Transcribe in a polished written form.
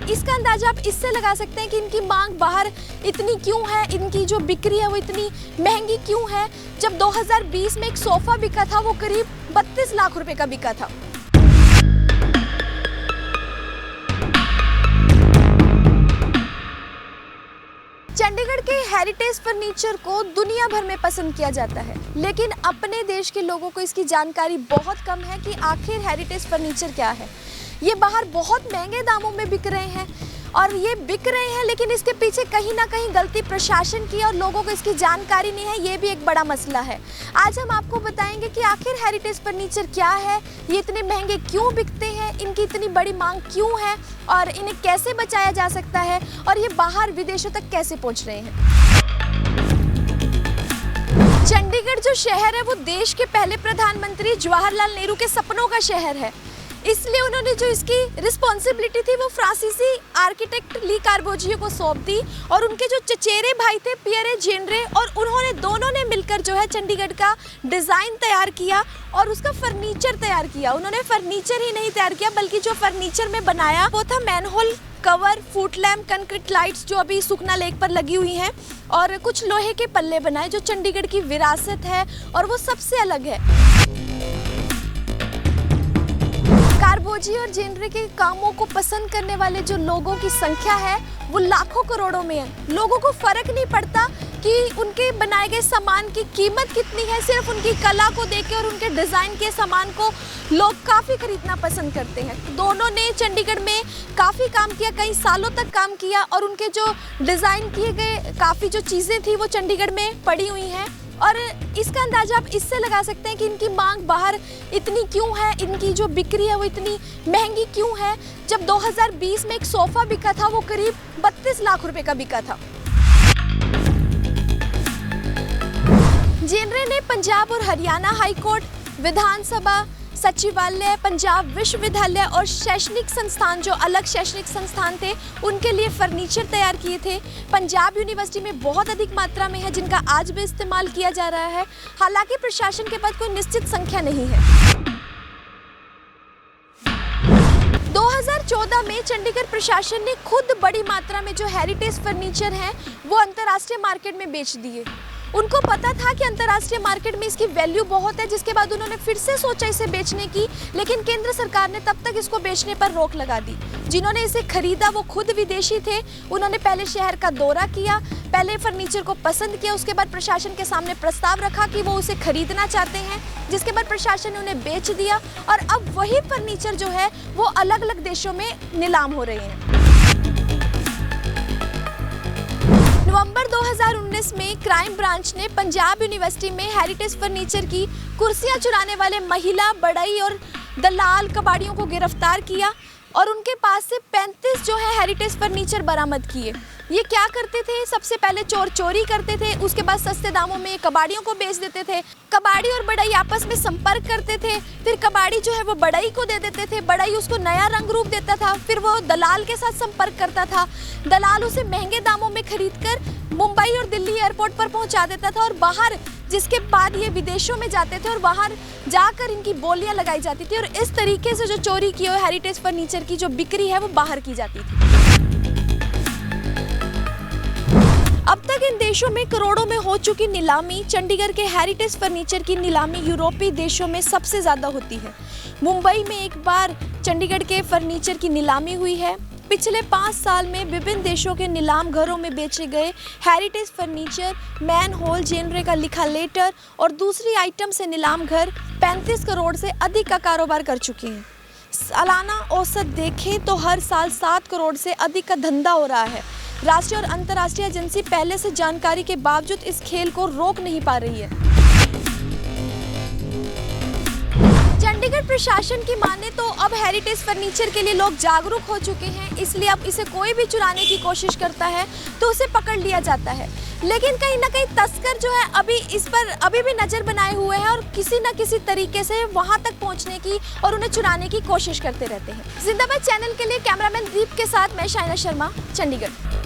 इसका अंदाजा आप इससे लगा सकते हैं कि इनकी मांग बाहर इतनी क्यों है, इनकी जो बिक्री है वो इतनी महंगी क्यों है। जब 2020 में एक सोफा बिका था वो करीब 32 लाख रुपए का बिका था। चंडीगढ़ के हेरिटेज फर्नीचर को दुनिया भर में पसंद किया जाता है, लेकिन अपने देश के लोगों को इसकी जानकारी बहुत कम है कि आखिर हेरिटेज फर्नीचर क्या है। ये बाहर बहुत महंगे दामों में बिक रहे हैं और ये बिक रहे हैं, लेकिन इसके पीछे कहीं ना कहीं गलती प्रशासन की और लोगों को इसकी जानकारी नहीं है। ये भी एक बड़ा मसला है। आज हम आपको बताएंगे कि आखिर हेरिटेज फर्नीचर क्या है, ये इतने महंगे क्यों बिकते हैं, इनकी इतनी बड़ी मांग क्यों है और इन्हें कैसे बचाया जा सकता है और ये बाहर विदेशों तक कैसे पहुंच रहे हैं। चंडीगढ़ जो शहर है वो देश के पहले प्रधानमंत्री जवाहरलाल नेहरू के सपनों का शहर है, इसलिए उन्होंने जो इसकी रिस्पॉन्सिबिलिटी थी वो फ्रांसीसी आर्किटेक्ट ली कार्बोजियो को सौंप दी और उनके जो चचेरे भाई थे पियरे जेनरे, और उन्होंने दोनों ने मिलकर जो है चंडीगढ़ का डिज़ाइन तैयार किया और उसका फर्नीचर तैयार किया। उन्होंने फर्नीचर ही नहीं तैयार किया बल्कि जो फर्नीचर में बनाया वो था manhole cover, foot lamp, concrete lights जो अभी सुखना लेक पर लगी हुई हैं, और कुछ लोहे के पल्ले बनाए जो चंडीगढ़ की विरासत है और वो सबसे अलग है। कार्बोजियो और जेनरे के कामों को पसंद करने वाले जो लोगों की संख्या है वो लाखों करोड़ों में है। लोगों को फर्क नहीं पड़ता कि उनके बनाए गए सामान की कीमत कितनी है, सिर्फ उनकी कला को देख के और उनके डिज़ाइन के सामान को लोग काफ़ी खरीदना पसंद करते हैं। दोनों ने चंडीगढ़ में काफ़ी काम किया, कई सालों तक काम किया, और उनके जो डिज़ाइन किए गए काफ़ी जो चीज़ें थी वो चंडीगढ़ में पड़ी हुई हैं। और इसका अंदाजा आप इससे लगा सकते हैं कि इनकी मांग बाहर इतनी क्यों है, इनकी जो बिक्री है वो इतनी महंगी क्यों है। जब 2020 में एक सोफा बिका था वो करीब 32 लाख रुपए का बिका था। जेनरे ने पंजाब और हरियाणा हाईकोर्ट, विधानसभा, सचिवालय, पंजाब विश्वविद्यालय और शैक्षणिक संस्थान जो अलग शैक्षणिक संस्थान थे उनके लिए फर्नीचर तैयार किए थे। पंजाब यूनिवर्सिटी में बहुत अधिक मात्रा में है जिनका आज भी इस्तेमाल किया जा रहा है। हालांकि प्रशासन के पास कोई निश्चित संख्या नहीं है। 2014 में चंडीगढ़ प्रशासन ने खुद बड़ी मात्रा में जो हेरिटेज फर्नीचर हैं वो अंतर्राष्ट्रीय मार्केट में बेच दिए। उनको पता था कि अंतर्राष्ट्रीय मार्केट में इसकी वैल्यू बहुत है, जिसके बाद उन्होंने फिर से सोचा इसे बेचने की, लेकिन केंद्र सरकार ने तब तक इसको बेचने पर रोक लगा दी। जिन्होंने इसे खरीदा वो खुद विदेशी थे। उन्होंने पहले शहर का दौरा किया, पहले फर्नीचर को पसंद किया, उसके बाद प्रशासन के सामने प्रस्ताव रखा कि वो उसे खरीदना चाहते हैं, जिसके बाद प्रशासन ने उन्हें बेच दिया और अब वही फर्नीचर जो है वो अलग अलग देशों में नीलाम हो रहे हैं। नवंबर 2019 में क्राइम ब्रांच ने पंजाब यूनिवर्सिटी में हेरिटेज फर्नीचर की कुर्सियां चुराने वाले महिला, बढ़ई और दलाल कबाड़ियों को गिरफ्तार किया और उनके पास से 35 जो है हेरिटेज फर्नीचर बरामद किए। ये क्या करते थे? सबसे पहले चोर चोरी करते थे, उसके बाद सस्ते दामों में कबाड़ियों को बेच देते थे। कबाड़ी और बढ़ई आपस में संपर्क करते थे, फिर कबाड़ी जो है वो बढ़ई को दे देते थे, बढ़ई उसको नया रंग रूप देता था, फिर वो दलाल के साथ संपर्क करता था, दलाल उसे महंगे दामों में खरीदकर मुंबई और दिल्ली एयरपोर्ट पर पहुंचा देता था और बाहर, जिसके बाद ये विदेशों में जाते थे और बाहर जाकर इनकी बोलियां लगाई जाती थी और इस तरीके से जो चोरी की हुई हेरिटेज फर्नीचर की जो बिक्री है वो बाहर की जाती थी। अब तक इन देशों में करोड़ों में हो चुकी नीलामी, चंडीगढ़ के हेरिटेज फर्नीचर की नीलामी यूरोपीय देशों में सबसे ज़्यादा होती है। मुंबई में एक बार चंडीगढ़ के फर्नीचर की नीलामी हुई है। पिछले 5 साल में विभिन्न देशों के नीलाम घरों में बेचे गए हेरिटेज फर्नीचर, मैन होल, जेनरे का लिखा लेटर और दूसरी आइटम से नीलाम घर 35 करोड़ से अधिक का कारोबार कर चुके हैं। सालाना औसत देखें तो हर साल 7 करोड़ से अधिक का धंधा हो रहा है। राष्ट्रीय और अंतर्राष्ट्रीय एजेंसी पहले से जानकारी के बावजूद इस खेल को रोक नहीं पा रही है। चंडीगढ़ प्रशासन की माने तो अब हेरिटेज फर्नीचर के लिए लोग जागरूक हो चुके हैं, इसलिए अब इसे कोई भी चुराने की कोशिश करता है तो उसे पकड़ लिया जाता है। लेकिन कहीं ना कहीं तस्कर जो है अभी इस पर अभी भी नज़र बनाए हुए हैं और किसी न किसी तरीके से वहां तक पहुंचने की और उन्हें चुराने की कोशिश करते रहते हैं। जिंदाबाद चैनल के लिए कैमरामैन दीप के साथ मैं शाइना शर्मा, चंडीगढ़।